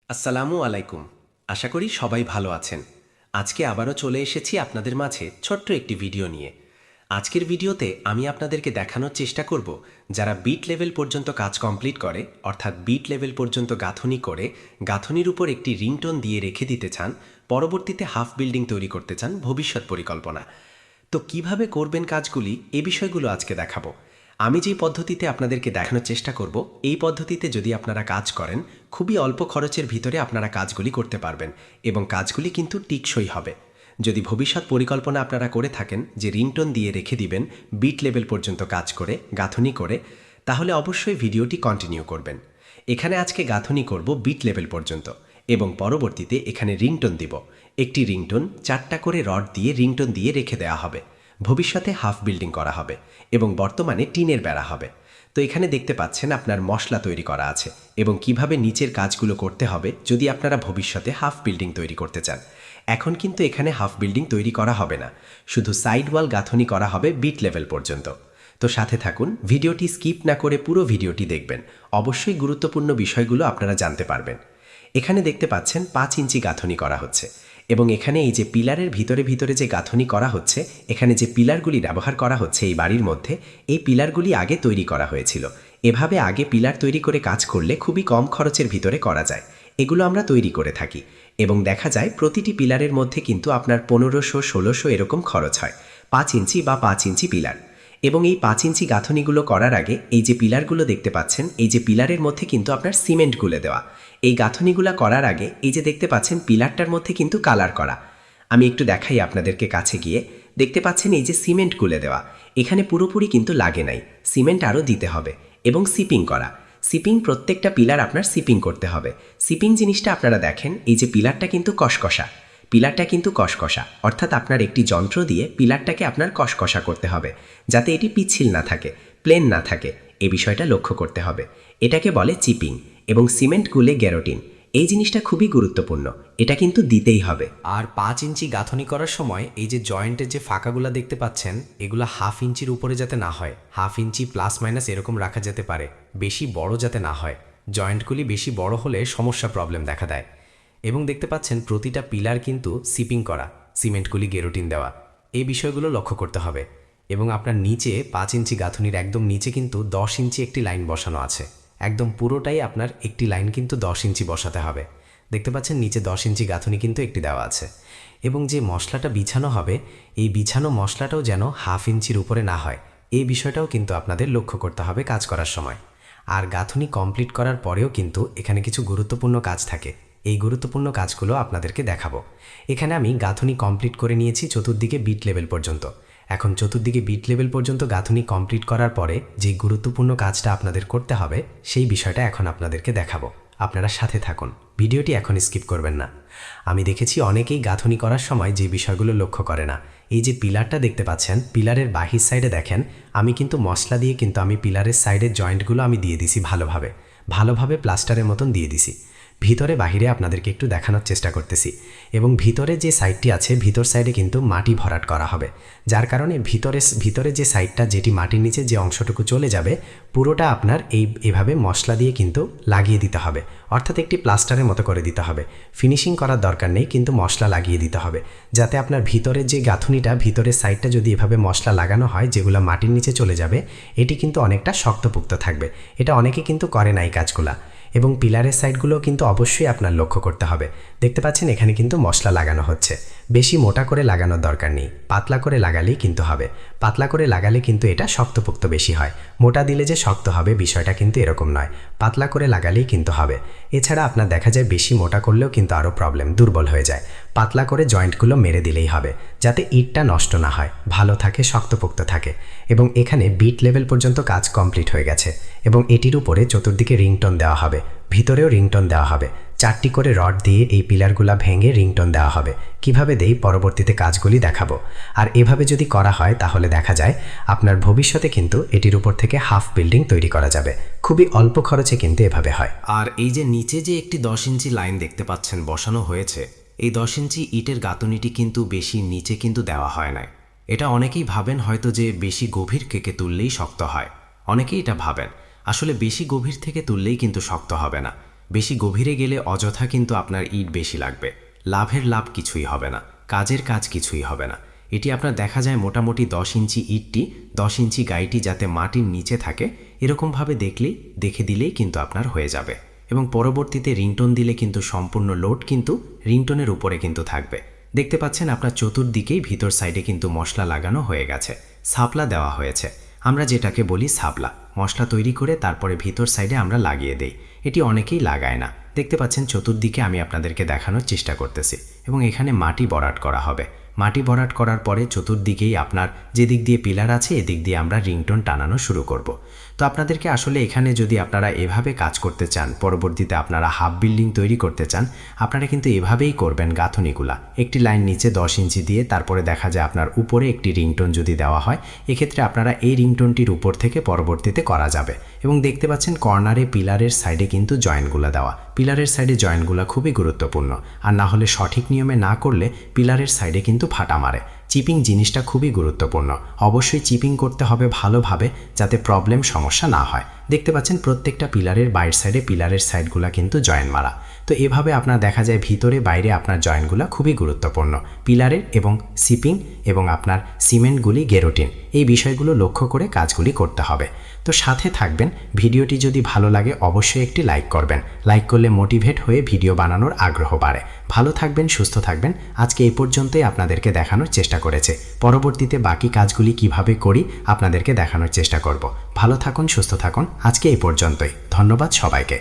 আসসালামু আলাইকুম। আশা করি সবাই ভালো আছেন। আজকে আবারও চলে এসেছি আপনাদের মাঝে ছোট্ট একটি ভিডিও নিয়ে। আজকের ভিডিওতে আমি আপনাদেরকে দেখানোর চেষ্টা করব যারা বিট লেভেল পর্যন্ত কাজ কমপ্লিট করে, অর্থাৎ বিট লেভেল পর্যন্ত গাঁথনি করে গাঁথনির উপর একটি রিংটোন দিয়ে রেখে দিতে চান, পরবর্তীতে হাফ বিল্ডিং তৈরি করতে চান ভবিষ্যৎ পরিকল্পনা। তো কিভাবে করবেন কাজগুলি, এ বিষয়গুলো আজকে দেখাবো। আমি যেই পদ্ধতিতে আপনাদেরকে দেখানোর চেষ্টা করব, এই পদ্ধতিতে যদি আপনারা কাজ করেন, খুবই অল্প খরচের ভিতরে আপনারা কাজগুলি করতে পারবেন এবং কাজগুলি কিন্তু টিকসই হবে। যদি ভবিষ্যৎ পরিকল্পনা আপনারা করে থাকেন যে রিংটোন দিয়ে রেখে দিবেন বিট লেভেল পর্যন্ত কাজ করে গাঁথনি করে, তাহলে অবশ্যই ভিডিওটি কন্টিনিউ করবেন। এখানে আজকে গাঁথনি করব বিট লেভেল পর্যন্ত এবং পরবর্তীতে এখানে রিংটোন দিব। একটি রিংটোন 4টা করে রড দিয়ে রিংটোন দিয়ে রেখে দেওয়া হবে। ভবিষ্যতে হাফ বিল্ডিং করা হবে এবং বর্তমানে টিনের বেড়া হবে। তো এখানে দেখতে পাচ্ছেন আপনার মশলা তৈরি করা আছে এবং কিভাবে নিচের কাজগুলো করতে হবে যদি আপনারা ভবিষ্যতে হাফ বিল্ডিং তৈরি করতে চান। এখন কিন্তু এখানে হাফ বিল্ডিং তৈরি করা হবে না, শুধু সাইড ওয়াল গাঁথনি করা হবে বিট লেভেল পর্যন্ত। তো সাথে থাকুন, ভিডিওটি স্কিপ না করে পুরো ভিডিওটি দেখবেন। অবশ্যই গুরুত্বপূর্ণ বিষয়গুলো আপনারা জানতে পারবেন। এখানে দেখতে পাচ্ছেন 5 ইঞ্চি গাঁথনি করা হচ্ছে এবং এখানে এই যে পিলারের ভিতরে ভিতরে যে গাঁথনি করা হচ্ছে, এখানে যে পিলারগুলি ব্যবহার করা হচ্ছে এই বাড়ির মধ্যে, এই পিলারগুলি আগে তৈরি করা হয়েছিল। এভাবে আগে পিলার তৈরি করে কাজ করলে খুবই কম খরচের ভিতরে করা যায়। এগুলো আমরা তৈরি করে থাকি এবং দেখা যায় প্রতিটি পিলারের মধ্যে কিন্তু আপনার 1500-1600 এরকম খরচ হয়, 5 ইঞ্চি বা 5 ইঞ্চি পিলার। এবং এই 5 ইঞ্চি গাঁথনিগুলো করার আগে এই যে পিলারগুলো দেখতে পাচ্ছেন, এই যে পিলারের মধ্যে কিন্তু আপনার সিমেন্ট গুলে দেওয়া। এই গাঁথনিগুলো করার আগে এই যে দেখতে পাচ্ছেন পিলারটার মধ্যে কিন্তু কালার করা। আমি একটু দেখাই আপনাদেরকে কাছে গিয়ে। দেখতে পাচ্ছেন এই যে সিমেন্ট গুলে দেওয়া, এখানে পুরোপুরি কিন্তু লাগে নাই, সিমেন্ট আরও দিতে হবে। এবং সিপিং করা, সিপিং প্রত্যেকটা পিলার আপনার সিপিং করতে হবে। সিপিং জিনিসটা আপনারা দেখেন, এই যে পিলারটা কিন্তু কষকষা, পিলারটা কিন্তু কষকষা, অর্থাৎ আপনার একটি যন্ত্র দিয়ে পিলারটাকে আপনার কষকষা করতে হবে যাতে এটি পিচ্ছিল না থাকে, প্লেন না থাকে। এই বিষয়টা লক্ষ্য করতে হবে। এটাকে বলে চিপিং। এবং সিমেন্ট গুলে গ্যারোটিন, এই জিনিসটা খুবই গুরুত্বপূর্ণ, এটা কিন্তু দিতেই হবে। আর 5 ইঞ্চি গাঁথনি করার সময় এই যে জয়েন্টের যে ফাঁকাগুলো দেখতে পাচ্ছেন, এগুলো হাফ ইঞ্চির উপরে যাতে না হয়, হাফ ইঞ্চি প্লাস মাইনাস এরকম রাখা যেতে পারে, বেশি বড় যাতে না হয়। জয়েন্টগুলি বেশি বড় হলে সমস্যা প্রবলেম দেখা দেয়। এবং দেখতে পাচ্ছেন প্রতিটা পিলার কিন্তু সিপিং করা, সিমেন্টগুলি গেরোটিন দেওয়া, এই বিষয়গুলো লক্ষ্য করতে হবে। এবং আপনার নিচে 5 ইঞ্চি গাঁথনির একদম নিচে কিন্তু 10 ইঞ্চি একটি লাইন বসানো আছে। একদম পুরোটাই আপনার একটি লাইন কিন্তু 10 ইঞ্চি বসাতে হবে। দেখতে পাচ্ছেন নিচে 10 ইঞ্চি গাঁথনি কিন্তু একটি দেওয়া আছে। এবং যে মশলাটা বিছানো হবে, এই বিছানো মশলাটাও যেন হাফ ইঞ্চির উপরে না হয়, এই বিষয়টাও কিন্তু আপনাদের লক্ষ্য করতে হবে কাজ করার সময়। আর গাঁথনি কমপ্লিট করার পরেও কিন্তু এখানে কিছু গুরুত্বপূর্ণ কাজ থাকে, এই গুরুত্বপূর্ণ কাজগুলো আপনাদেরকে দেখাবো। এখানে আমি গাঁথনি কমপ্লিট করে নিয়েছি চতুর্দিকে বিট লেভেল পর্যন্ত। এখন চতুর্দিকে বিট লেভেল পর্যন্ত গাঁথনি কমপ্লিট করার পরে যে গুরুত্বপূর্ণ কাজটা আপনাদের করতে হবে, সেই বিষয়টা এখন আপনাদেরকে দেখাবো। আপনারা সাথে থাকুন, ভিডিওটি এখন স্কিপ করবেন না। আমি দেখেছি অনেকেই গাঁথনি করার সময় যে বিষয়গুলো লক্ষ্য করে না। এই যে পিলারটা দেখতে পাচ্ছেন, পিলারের বাহির সাইডে দেখেন আমি কিন্তু মশলা দিয়ে কিন্তু আমি পিলারের সাইডের জয়েন্টগুলো আমি দিয়ে দিছি ভালোভাবে, ভালোভাবে প্লাস্টারের মতন দিয়ে দিছি। ভিতরে বাহিরে আপনাদেরকে একটু দেখানোর চেষ্টা করতেছি। এবং ভিতরে যে সাইডটি আছে, ভিতর সাইডে কিন্তু মাটি ভরাট করা হবে, যার কারণে ভিতরে যে সাইডটা যেটি মাটির নিচে যে অংশটুকু চলে যাবে, পুরোটা আপনার এভাবে মশলা দিয়ে কিন্তু লাগিয়ে দিতে হবে, অর্থাৎ একটি প্লাস্টারের মতো করে দিতে হবে। ফিনিশিং করার দরকার নেই, কিন্তু মশলা লাগিয়ে দিতে হবে যাতে আপনার ভিতরের যে গাঁথনিটা, ভিতরের সাইডটা যদি এভাবে মশলা লাগানো হয় যেগুলো মাটির নিচে চলে যাবে, এটি কিন্তু অনেকটা শক্তপোক্ত থাকবে। এটা অনেকে কিন্তু করে না এই কাজগুলা। এবং পিলারের সাইডগুলো কিন্তু অবশ্যই আপনার লক্ষ্য করতে হবে। দেখতে পাচ্ছেন এখানে কিন্তু মশলা লাগানো হচ্ছে, বেশি মোটা করে লাগানোর দরকার নেই, পাতলা করে লাগালেই কিন্তু হবে। পাতলা করে লাগালে কিন্তু এটা শক্তপোক্ত বেশি হয়, মোটা দিলে যে শক্ত হবে বিষয়টা কিন্তু এরকম নয়, পাতলা করে লাগালেই কিন্তু হবে। এছাড়া আপনার দেখা যায় বেশি মোটা করলেও কিন্তু আরও প্রবলেম, দুর্বল হয়ে যায়। পাতলা করে জয়েন্টগুলো মেরে দিলেই হবে, যাতে ইটটা নষ্ট না হয়, ভালো থাকে, শক্তপোক্ত থাকে। এবং এখানে বিট লেভেল পর্যন্ত কাজ কমপ্লিট হয়ে গেছে এবং এটির উপরে চতুর্দিকে রিংটোন দেওয়া হবে, ভিতরেও রিংটোন দেওয়া হবে। 4টি করে রড দিয়ে এই পিলারগুলা ভেঙে রিংটোন দেওয়া হবে। কিভাবে দেই পরবর্তীতে কাজগুলি দেখাবো। আর এভাবে যদি করা হয় তাহলে দেখা যায় আপনার ভবিষ্যতে কিন্তু এটির উপর থেকে হাফ বিল্ডিং তৈরি করা যাবে, খুবই অল্প খরচে কিন্তু এভাবে হয়। আর এই যে নিচে যে একটি 10 ইঞ্চি লাইন দেখতে পাচ্ছেন বসানো হয়েছে, এই 10 ইঞ্চি ইটের গাঁথনিটি কিন্তু বেশি নিচে কিন্তু দেওয়া হয় না। এটা অনেকেই ভাবেন হয়তো যে বেশি গভীর থেকে তুললেই শক্ত হয়, অনেকেই এটা ভাবেন। আসলে বেশি গভীর থেকে তুললেই কিন্তু শক্ত হবে না, বেশি গভীরে গেলে অযথা কিন্তু আপনার ইট বেশি লাগবে, লাভের লাভ কিছুই হবে না, কাজের কাজ কিছুই হবে না। এটি আপনার দেখা যায় মোটামুটি 10 ইঞ্চি ইটটি 10 ইঞ্চি গাইটি যাতে মাটির নিচে থাকে এরকমভাবে দেখে দিলেই কিন্তু আপনার হয়ে যাবে। এবং পরবর্তীতে রিংটোন দিলে কিন্তু সম্পূর্ণ লোড কিন্তু রিংটোনের উপরে কিন্তু থাকবে। দেখতে পাচ্ছেন আপনার চতুর্দিকেই ভিতর সাইডে কিন্তু মশলা লাগানো হয়ে গেছে, সাপলা দেওয়া হয়েছে। আমরা যেটাকে বলি সাপলা, মশলা তৈরি করে তারপরে ভিতর সাইডে আমরা লাগিয়ে দেই। এটি অনেকেই লাগায় না। দেখতে পাচ্ছেন চতুর্দিকে আমি আপনাদেরকে দেখানোর চেষ্টা করতেছি। এবং এখানে মাটি ভরাট করা হবে। মাটি ভরাট করার পরে চতুর্দিকেই আপনার যেদিক দিয়ে পিলার আছে এদিক দিয়ে আমরা রিংটোন টানানো শুরু করব। তো আপনাদেরকে আসলে এখানে যদি আপনারা এভাবে কাজ করতে চান, পরবর্তীতে আপনারা হাফ বিল্ডিং তৈরি করতে চান, আপনারা কিন্তু এভাবেই করবেন গাঁথনিগুলা। একটি লাইন নিচে 10 ইঞ্চি দিয়ে তারপরে দেখা যায় আপনার উপরে একটি রিংটোন যদি দেওয়া হয়, এক্ষেত্রে আপনারা এই রিংটোনটির উপর থেকে পরবর্তীতে করা যাবে। এবং দেখতে পাচ্ছেন কর্নারে পিলারের সাইডে কিন্তু জয়েন্টগুলো দেওয়া। পিলারের সাইডে জয়েন্টগুলো খুবই গুরুত্বপূর্ণ, আর না হলে সঠিক নিয়মে না করলে পিলারের সাইডে কিন্তু ফাটা মারে। চিপিং জিনিসটা খুবই গুরুত্বপূর্ণ, অবশ্যই চিপিং করতে হবে ভালোভাবে যাতে প্রবলেম সমস্যা না হয়। দেখতে পাচ্ছেন প্রত্যেকটা পিলারের বাইরের সাইডে পিলারের সাইডগুলো কিন্তু জয়েন্ট মারা। তো এভাবে আপনার দেখা যায় ভিতরে বাইরে আপনার জয়েন্টগুলো খুবই গুরুত্বপূর্ণ, পিলারের এবং সিপিং এবং আপনার সিমেন্টগুলি গেরোটিন, এই বিষয়গুলো লক্ষ্য করে কাজগুলি করতে হবে। তো সাথে থাকবেন। ভিডিওটি যদি ভালো লাগে অবশ্যই একটি লাইক করবেন। লাইক করলে মোটিভেট হয়ে ভিডিও বানানোর আগ্রহ বাড়ে। ভালো থাকবেন, সুস্থ থাকবেন। আজকে এই পর্যন্তই আপনাদেরকে দেখানোর চেষ্টা করেছে। পরবর্তীতে বাকি কাজগুলি কিভাবে করি আপনাদেরকে দেখানোর চেষ্টা করব। ভালো থাকুন, সুস্থ থাকুন। আজকে এই পর্যন্তই। ধন্যবাদ সবাইকে।